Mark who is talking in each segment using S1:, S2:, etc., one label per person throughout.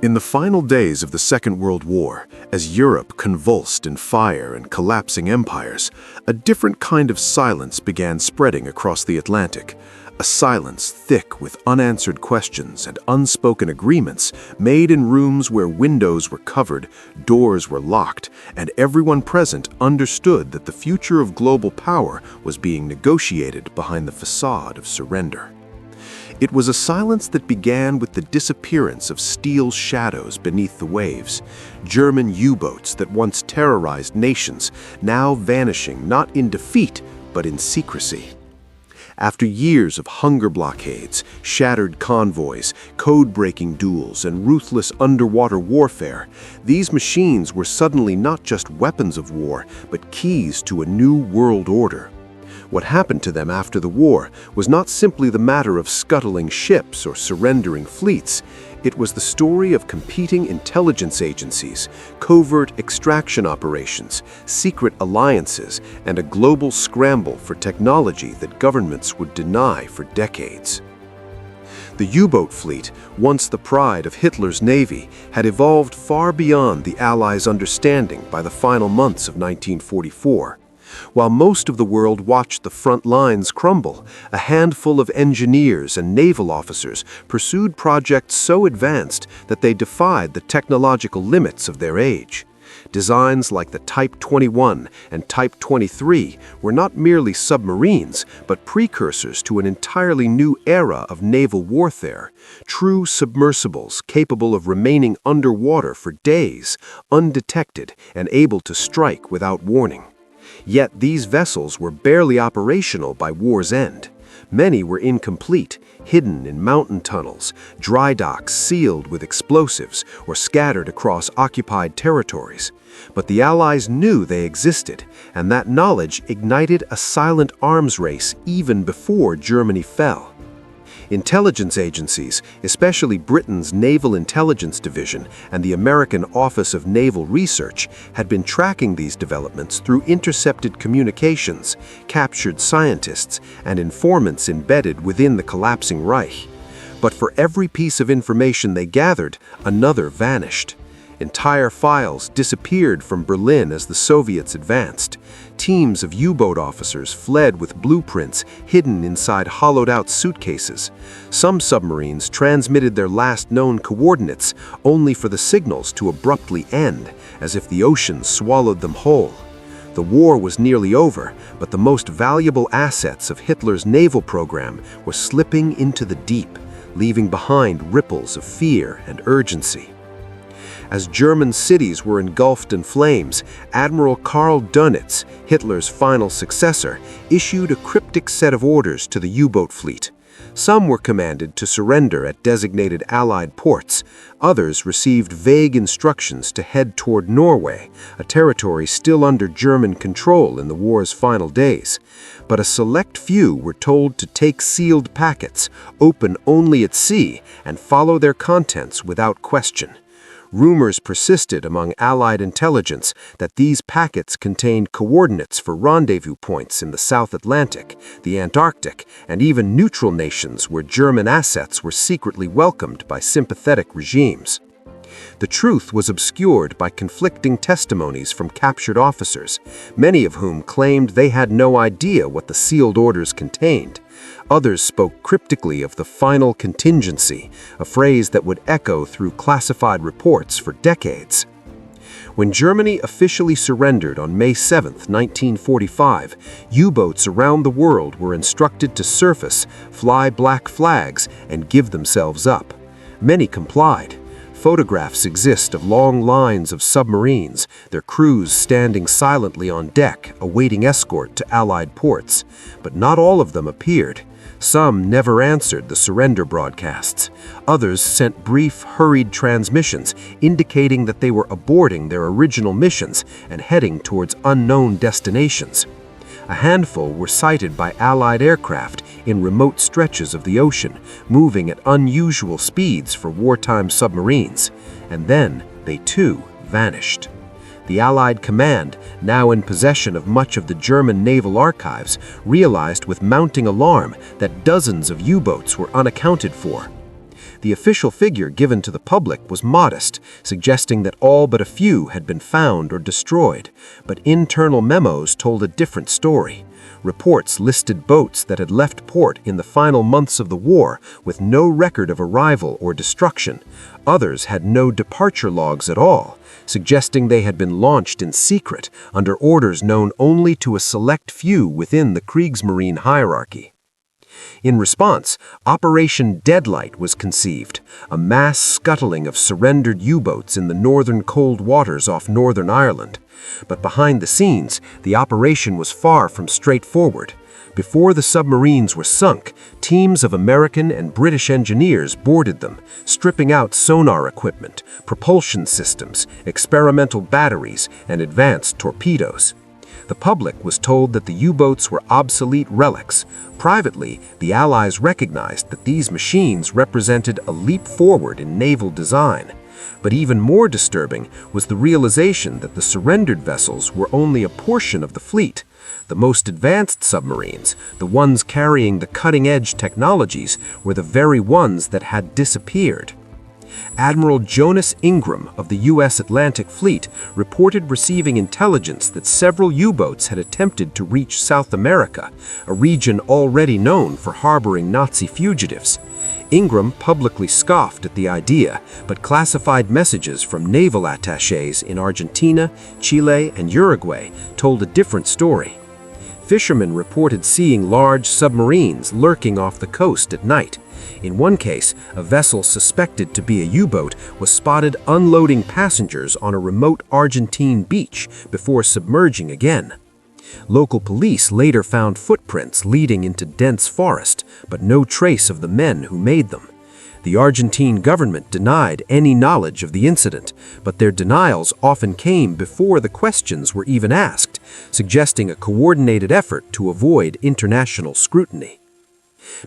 S1: In the final days of the Second World War, as Europe convulsed in fire and collapsing empires, a different kind of silence began spreading across the Atlantic. A silence thick with unanswered questions and unspoken agreements made in rooms where windows were covered, doors were locked, and everyone present understood that the future of global power was being negotiated behind the facade of surrender. It was a silence that began with the disappearance of steel shadows beneath the waves, German U-boats that once terrorized nations, now vanishing not in defeat, but in secrecy. After years of hunger blockades, shattered convoys, code-breaking duels, and ruthless underwater warfare, these machines were suddenly not just weapons of war, but keys to a new world order. What happened to them after the war was not simply the matter of scuttling ships or surrendering fleets. It was the story of competing intelligence agencies, covert extraction operations, secret alliances, and a global scramble for technology that governments would deny for decades. The U-boat fleet, once the pride of Hitler's navy, had evolved far beyond the Allies' understanding by the final months of 1944. While most of the world watched the front lines crumble, a handful of engineers and naval officers pursued projects so advanced that they defied the technological limits of their age. Designs like the Type 21 and Type 23 were not merely submarines, but precursors to an entirely new era of naval warfare, true submersibles capable of remaining underwater for days, undetected and able to strike without warning. Yet these vessels were barely operational by war's end. Many were incomplete, hidden in mountain tunnels, dry docks sealed with explosives, or scattered across occupied territories. But the Allies knew they existed, and that knowledge ignited a silent arms race even before Germany fell. Intelligence agencies, especially Britain's Naval Intelligence Division and the American Office of Naval Research, had been tracking these developments through intercepted communications, captured scientists, and informants embedded within the collapsing Reich. But for every piece of information they gathered, another vanished. Entire files disappeared from Berlin as the Soviets advanced. Teams of U-boat officers fled with blueprints hidden inside hollowed-out suitcases. Some submarines transmitted their last known coordinates only for the signals to abruptly end, as if the ocean swallowed them whole. The war was nearly over, but the most valuable assets of Hitler's naval program were slipping into the deep, leaving behind ripples of fear and urgency. As German cities were engulfed in flames, Admiral Karl Dönitz, Hitler's final successor, issued a cryptic set of orders to the U-boat fleet. Some were commanded to surrender at designated Allied ports. Others received vague instructions to head toward Norway, a territory still under German control in the war's final days. But a select few were told to take sealed packets, open only at sea, and follow their contents without question. Rumors persisted among Allied intelligence that these packets contained coordinates for rendezvous points in the South Atlantic, the Antarctic, and even neutral nations where German assets were secretly welcomed by sympathetic regimes. The truth was obscured by conflicting testimonies from captured officers, many of whom claimed they had no idea what the sealed orders contained. Others spoke cryptically of the final contingency, a phrase that would echo through classified reports for decades. When Germany officially surrendered on May 7, 1945, U-boats around the world were instructed to surface, fly black flags, and give themselves up. Many complied. Photographs exist of long lines of submarines, their crews standing silently on deck, awaiting escort to Allied ports. But not all of them appeared. Some never answered the surrender broadcasts. Others sent brief, hurried transmissions indicating that they were aborting their original missions and heading towards unknown destinations. A handful were sighted by Allied aircraft in remote stretches of the ocean, moving at unusual speeds for wartime submarines. And then they too vanished. The Allied command, now in possession of much of the German naval archives, realized with mounting alarm that dozens of U-boats were unaccounted for.
S2: The official figure given to the public was modest, suggesting that all but a few had been found or destroyed, but internal memos told a different story. Reports listed boats that had left port in the final months of the war with no record of arrival or destruction. Others had no departure logs at all, suggesting they had been launched in secret under orders known only to a select few within the Kriegsmarine hierarchy. In response, Operation Deadlight was conceived, a mass scuttling of surrendered U-boats in the northern cold waters off Northern Ireland. But behind the scenes, the operation was far from straightforward. Before the submarines were sunk, teams of American and British engineers boarded them, stripping out sonar equipment, propulsion systems, experimental batteries, and advanced torpedoes. The public was told that the U-boats were obsolete relics. Privately, the Allies recognized that these machines represented a leap forward in naval design. But even more disturbing was the realization that the surrendered vessels were only a portion of the fleet. The most advanced submarines, the ones carrying the cutting-edge technologies, were the very ones that had disappeared. Admiral Jonas Ingram of the U.S. Atlantic Fleet reported receiving intelligence that several U-boats had attempted to reach South America, a region already known for harboring Nazi fugitives. Ingram publicly scoffed at the idea, but classified messages from naval attachés in Argentina, Chile, and Uruguay told a different story. Fishermen reported seeing large submarines lurking off the coast at night. In one case, a vessel suspected to be a U-boat was spotted unloading passengers on a remote Argentine beach before submerging again. Local police later found footprints leading into dense forest, but no trace of the men who made them. The Argentine government denied any knowledge of the incident, but their denials often came before the questions were even asked, suggesting a coordinated effort to avoid international scrutiny.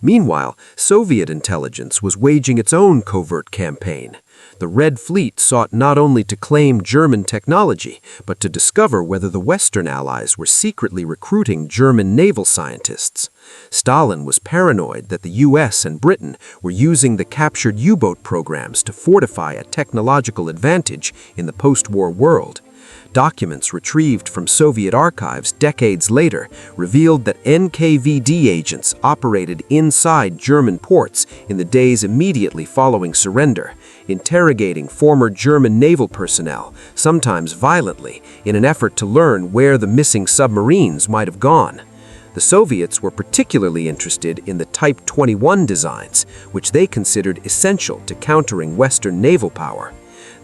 S2: Meanwhile, Soviet intelligence was waging its own covert campaign. The Red Fleet sought not only to claim German technology, but to discover whether the Western Allies were secretly recruiting German naval scientists. Stalin was paranoid that the US and Britain were using the captured U-boat programs to fortify a technological advantage in the post-war world. Documents retrieved from Soviet archives decades later revealed that NKVD agents operated inside German ports in the days immediately following surrender, interrogating former German naval personnel, sometimes violently, in an effort to learn where the missing submarines might have gone. The Soviets were particularly interested in the Type 21 designs, which they considered essential to countering Western naval power.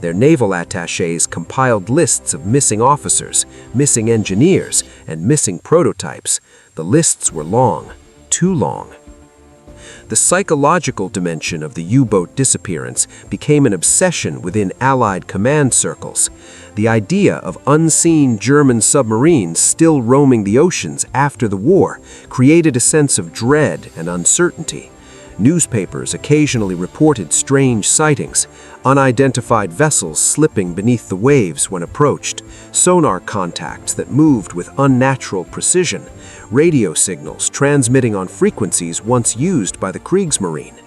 S2: Their naval attachés compiled lists of missing officers, missing engineers, and missing prototypes. The lists were long, too long. The psychological dimension of the U-boat disappearance became an obsession within Allied command circles. The idea of unseen German submarines still roaming the oceans after the war created a sense of dread and uncertainty. Newspapers occasionally reported strange sightings, unidentified vessels slipping beneath the waves when approached, sonar contacts that moved with unnatural precision, radio signals transmitting on frequencies once used by the Kriegsmarine.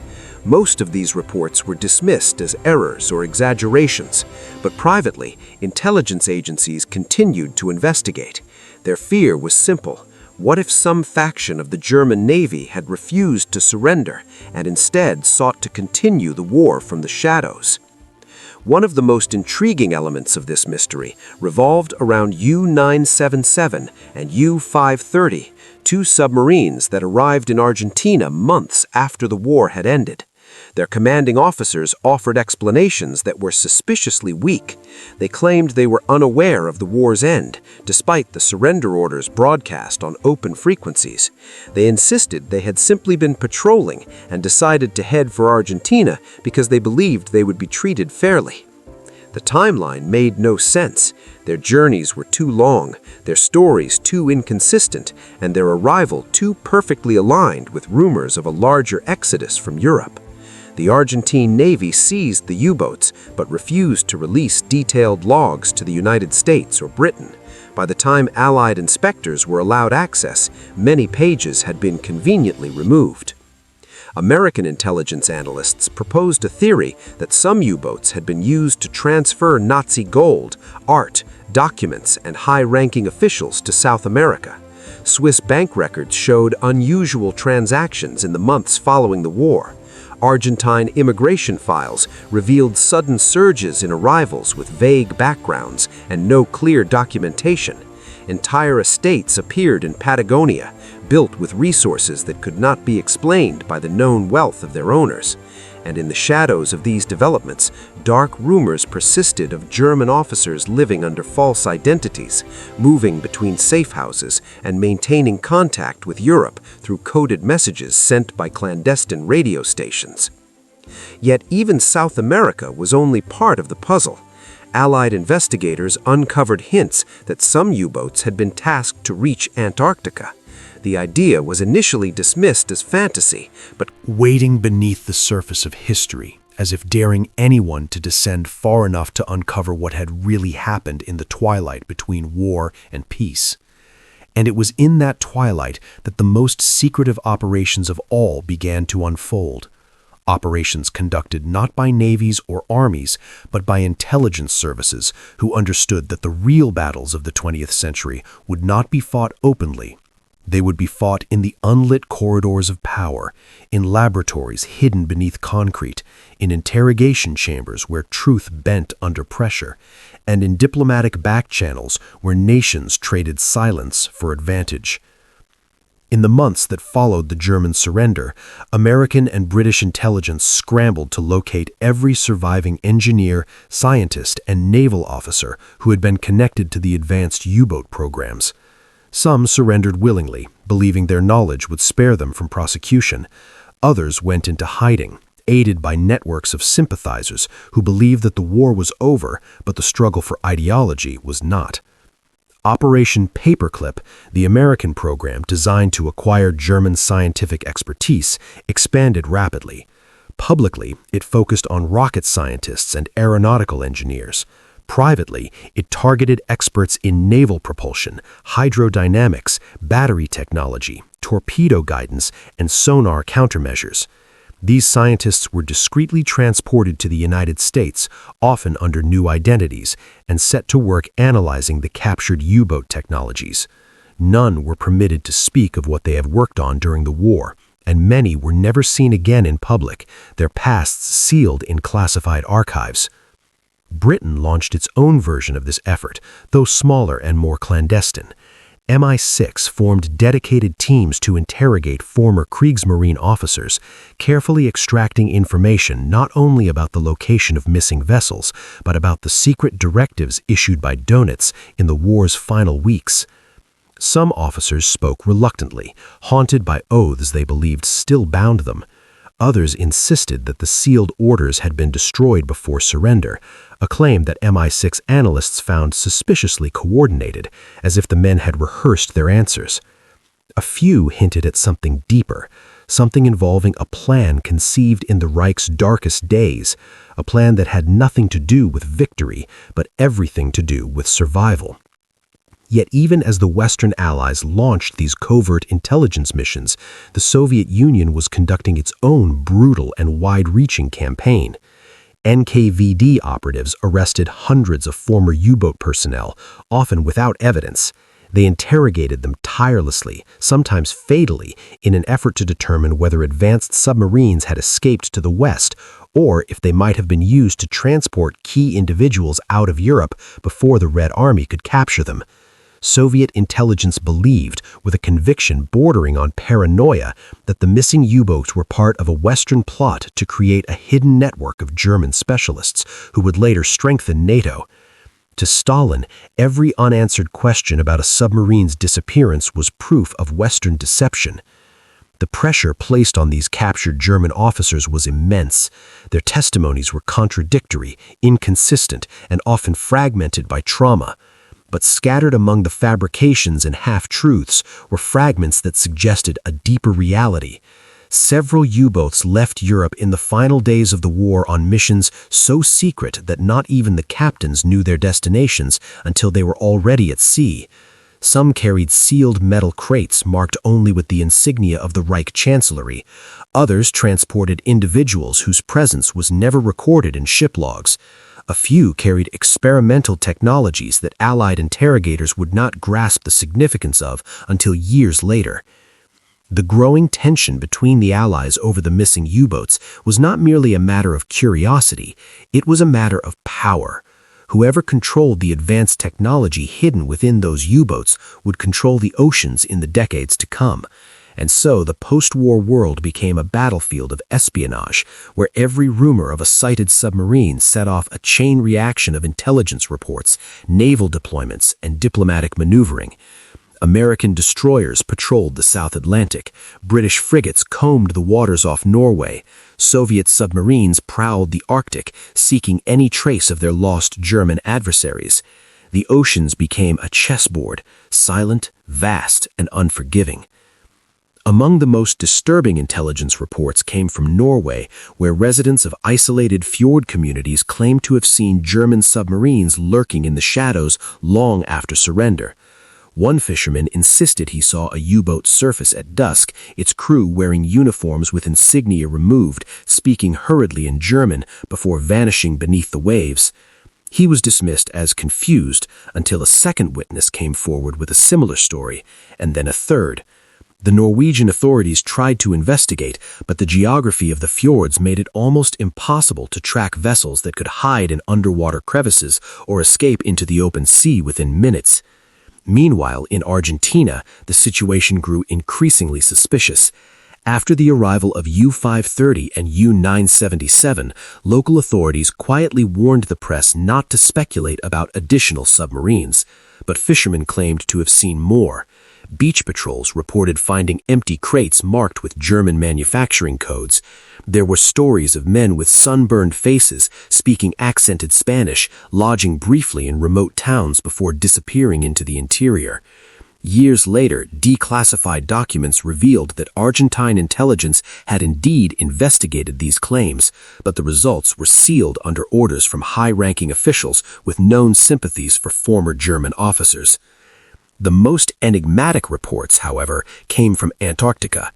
S2: Most of these reports were dismissed as errors or exaggerations, but privately, intelligence agencies continued to investigate. Their fear was simple. What if some faction of the German Navy had refused to surrender and instead sought to continue the war from the shadows? One of the most intriguing elements of this mystery revolved around U-977 and U-530, two submarines that arrived in Argentina months after the war had ended. Their commanding officers offered explanations that were suspiciously weak. They claimed they were unaware of the war's end, despite the surrender orders broadcast on open frequencies. They insisted they had simply been patrolling and decided to head for Argentina because they believed they would be treated fairly. The timeline made no sense. Their journeys were too long, their stories too inconsistent, and their arrival too perfectly aligned with rumors of a larger exodus from Europe. The Argentine Navy seized the U-boats, but refused to release detailed logs to the United States or Britain. By the time Allied inspectors were allowed access, many pages had been conveniently removed. American intelligence analysts proposed a theory that some U-boats had been used to transfer Nazi gold, art, documents, and high-ranking officials to South America. Swiss bank records showed unusual transactions in the months following the war. Argentine immigration files revealed sudden surges in arrivals with vague backgrounds and no clear documentation. Entire estates appeared in Patagonia, built with resources that could not be explained by the known wealth of their owners. And in the shadows of these developments, dark rumors persisted of German officers living under false identities, moving between safe houses and maintaining contact with Europe through coded messages sent by clandestine radio stations. Yet even South America was only part of the puzzle. Allied investigators uncovered hints that some U-boats had been tasked to reach Antarctica. The idea was initially dismissed as fantasy, but
S3: waiting beneath the surface of history, as if daring anyone to descend far enough to uncover what had really happened in the twilight between war and peace. And it was in that twilight that the most secretive operations of all began to unfold. Operations conducted not by navies or armies, but by intelligence services who understood that the real battles of the 20th century would not be fought openly. They would be fought in the unlit corridors of power, in laboratories hidden beneath concrete, in interrogation chambers where truth bent under pressure, and in diplomatic back channels where nations traded silence for advantage. In the months that followed the German surrender, American and British intelligence scrambled to locate every surviving engineer, scientist, and naval officer who had been connected to the advanced U-boat programs. Some surrendered willingly, believing their knowledge would spare them from prosecution. Others went into hiding, aided by networks of sympathizers who believed that the war was over, but the struggle for ideology was not. Operation Paperclip, the American program designed to acquire German scientific expertise, expanded rapidly. Publicly, it focused on rocket scientists and aeronautical engineers. Privately, it targeted experts in naval propulsion, hydrodynamics, battery technology, torpedo guidance, and sonar countermeasures. These scientists were discreetly transported to the United States, often under new identities, and set to work analyzing the captured U-boat technologies. None were permitted to speak of what they had worked on during the war, and many were never seen again in public, their pasts sealed in classified archives. Britain launched its own version of this effort, though smaller and more clandestine. MI6 formed dedicated teams to interrogate former Kriegsmarine officers, carefully extracting information not only about the location of missing vessels, but about the secret directives issued by Dönitz in the war's final weeks. Some officers spoke reluctantly, haunted by oaths they believed still bound them. Others insisted that the sealed orders had been destroyed before surrender, a claim that MI6 analysts found suspiciously coordinated, as if the men had rehearsed their answers. A few hinted at something deeper, something involving a plan conceived in the Reich's darkest days, a plan that had nothing to do with victory, but everything to do with survival. Yet even as the Western Allies launched these covert intelligence missions, the Soviet Union was conducting its own brutal and wide-reaching campaign. NKVD operatives arrested hundreds of former U-boat personnel, often without evidence. They interrogated them tirelessly, sometimes fatally, in an effort to determine whether advanced submarines had escaped to the West, or if they might have been used to transport key individuals out of Europe before the Red Army could capture them. Soviet intelligence believed, with a conviction bordering on paranoia, that the missing U-boats were part of a Western plot to create a hidden network of German specialists who would later strengthen NATO. To Stalin, every unanswered question about a submarine's disappearance was proof of Western deception. The pressure placed on these captured German officers was immense. Their testimonies were contradictory, inconsistent, and often fragmented by trauma. But scattered among the fabrications and half-truths were fragments that suggested a deeper reality. Several U-boats left Europe in the final days of the war on missions so secret that not even the captains knew their destinations until they were already at sea. Some carried sealed metal crates marked only with the insignia of the Reich Chancellery. Others transported individuals whose presence was never recorded in ship logs. A few carried experimental technologies that Allied interrogators would not grasp the significance of until years later. The growing tension between the Allies over the missing U-boats was not merely a matter of curiosity, it was a matter of power. Whoever controlled the advanced technology hidden within those U-boats would control the oceans in the decades to come. And so the post-war world became a battlefield of espionage, where every rumor of a sighted submarine set off a chain reaction of intelligence reports, naval deployments, and diplomatic maneuvering. American destroyers patrolled the South Atlantic, British frigates combed the waters off Norway, Soviet submarines prowled the Arctic, seeking any trace of their lost German adversaries. The oceans became a chessboard, silent, vast, and unforgiving. Among the most disturbing intelligence reports came from Norway, where residents of isolated fjord communities claimed to have seen German submarines lurking in the shadows long after surrender. One fisherman insisted he saw a U-boat surface at dusk, its crew wearing uniforms with insignia removed, speaking hurriedly in German before vanishing beneath the waves. He was dismissed as confused until a second witness came forward with a similar story, and then a third. The Norwegian authorities tried to investigate, but the geography of the fjords made it almost impossible to track vessels that could hide in underwater crevices or escape into the open sea within minutes. Meanwhile, in Argentina, the situation grew increasingly suspicious. After the arrival of U-530 and U-977, local authorities quietly warned the press not to speculate about additional submarines, but fishermen claimed to have seen more. Beach patrols reported finding empty crates marked with German manufacturing codes. There were stories of men with sunburned faces, speaking accented Spanish, lodging briefly in remote towns before disappearing into the interior. Years later, declassified documents revealed that Argentine intelligence had indeed investigated these claims, but the results were sealed under orders from high-ranking officials with known sympathies for former German officers. The most enigmatic reports, however, came from Antarctica.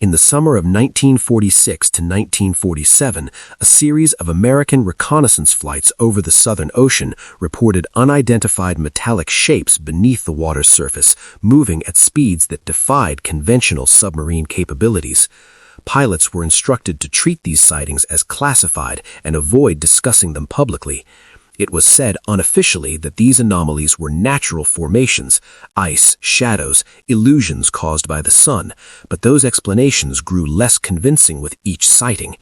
S3: In the summer of 1946 to 1947, a series of American reconnaissance flights over the Southern Ocean reported unidentified metallic shapes beneath the water's surface, moving at speeds that defied conventional submarine capabilities. Pilots were instructed to treat these sightings as classified and avoid discussing them publicly. It was said unofficially that these anomalies were natural formations, ice, shadows, illusions caused by the sun, but those explanations grew less convincing with each sighting.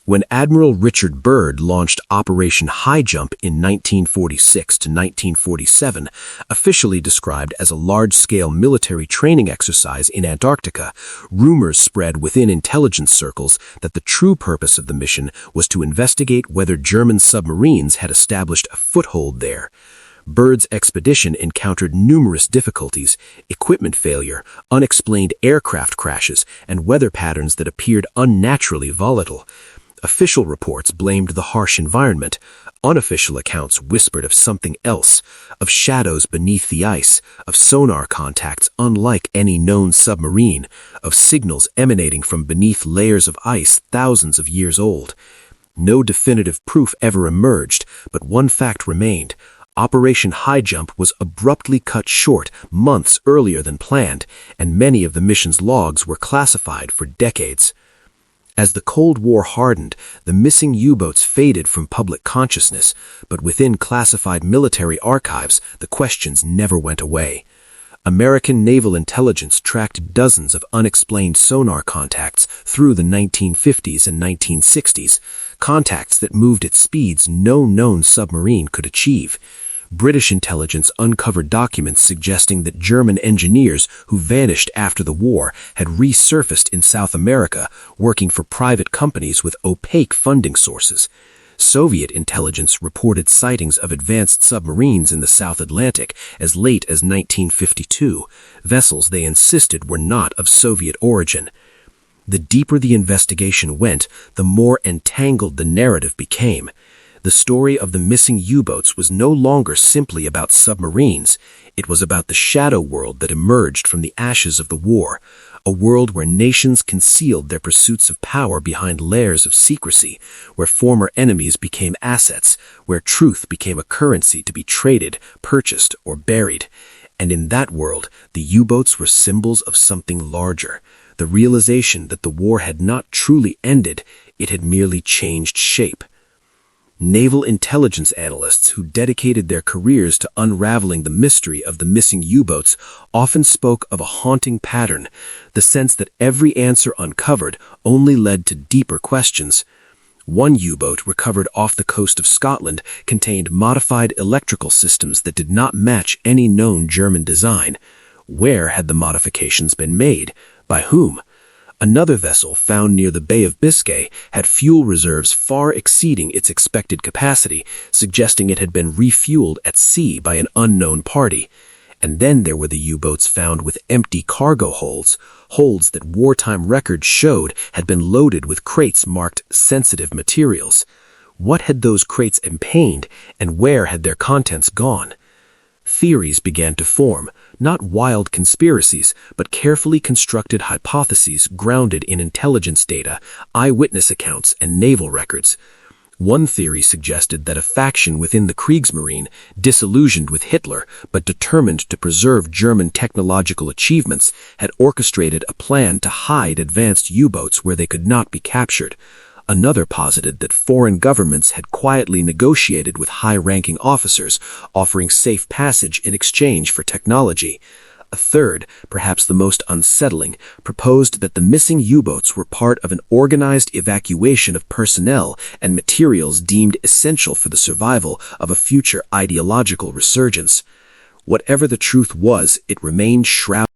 S3: When Admiral Richard Byrd launched Operation High Jump in 1946 to 1947, officially described as a large-scale military training exercise in Antarctica, rumors spread within intelligence circles that the true purpose of the mission was to investigate whether German submarines had established a foothold there. Byrd's expedition encountered numerous difficulties, equipment failure, unexplained aircraft crashes, and weather patterns that appeared unnaturally volatile. Official reports blamed the harsh environment. Unofficial accounts whispered of something else, of shadows beneath the ice, of sonar contacts unlike any known submarine, of signals emanating from beneath layers of ice thousands of years old. No definitive proof ever emerged, but one fact remained. Operation High Jump was abruptly cut short months earlier than planned, and many of the mission's logs were classified for decades. As the Cold War hardened, the missing U-boats faded from public consciousness, but within classified military archives, the questions never went away. American naval intelligence tracked dozens of unexplained sonar contacts through the 1950s and 1960s, contacts that moved at speeds no known submarine could achieve. British intelligence uncovered documents suggesting that German engineers who vanished after the war had resurfaced in South America, working for private companies with opaque funding sources. Soviet intelligence reported sightings of advanced submarines in the South Atlantic as late as 1952, vessels they insisted were not of Soviet origin. The deeper the investigation went, the more entangled the narrative became. The story of the missing U-boats was no longer simply about submarines. It was about the shadow world that emerged from the ashes of the war, a world where nations concealed their pursuits of power behind layers of secrecy, where former enemies became assets, where truth became a currency to be traded, purchased, or buried. And in that world, the U-boats were symbols of something larger, the realization that the war had not truly ended, it had merely changed shape. Naval intelligence analysts who dedicated their careers to unraveling the mystery of the missing U-boats often spoke of a haunting pattern, the sense that every answer uncovered only led to deeper questions. One U-boat recovered off the coast of Scotland contained modified electrical systems that did not match any known German design. Where had the modifications been made? By whom? Another vessel found near the Bay of Biscay had fuel reserves far exceeding its expected capacity, suggesting it had been refueled at sea by an unknown party. And then there were the U-boats found with empty cargo holds, holds that wartime records showed had been loaded with crates marked sensitive materials. What had those crates contained, and where had their contents gone? Theories began to form, not wild conspiracies, but carefully constructed hypotheses grounded in intelligence data, eyewitness accounts, and naval records. One theory suggested that a faction within the Kriegsmarine, disillusioned with Hitler but determined to preserve German technological achievements, had orchestrated a plan to hide advanced U-boats where they could not be captured. Another posited that foreign governments had quietly negotiated with high-ranking officers, offering safe passage in exchange for technology. A third, perhaps the most unsettling, proposed that the missing U-boats were part of an organized evacuation of personnel and materials deemed essential for the survival of a future ideological resurgence. Whatever the truth was, it remained shrouded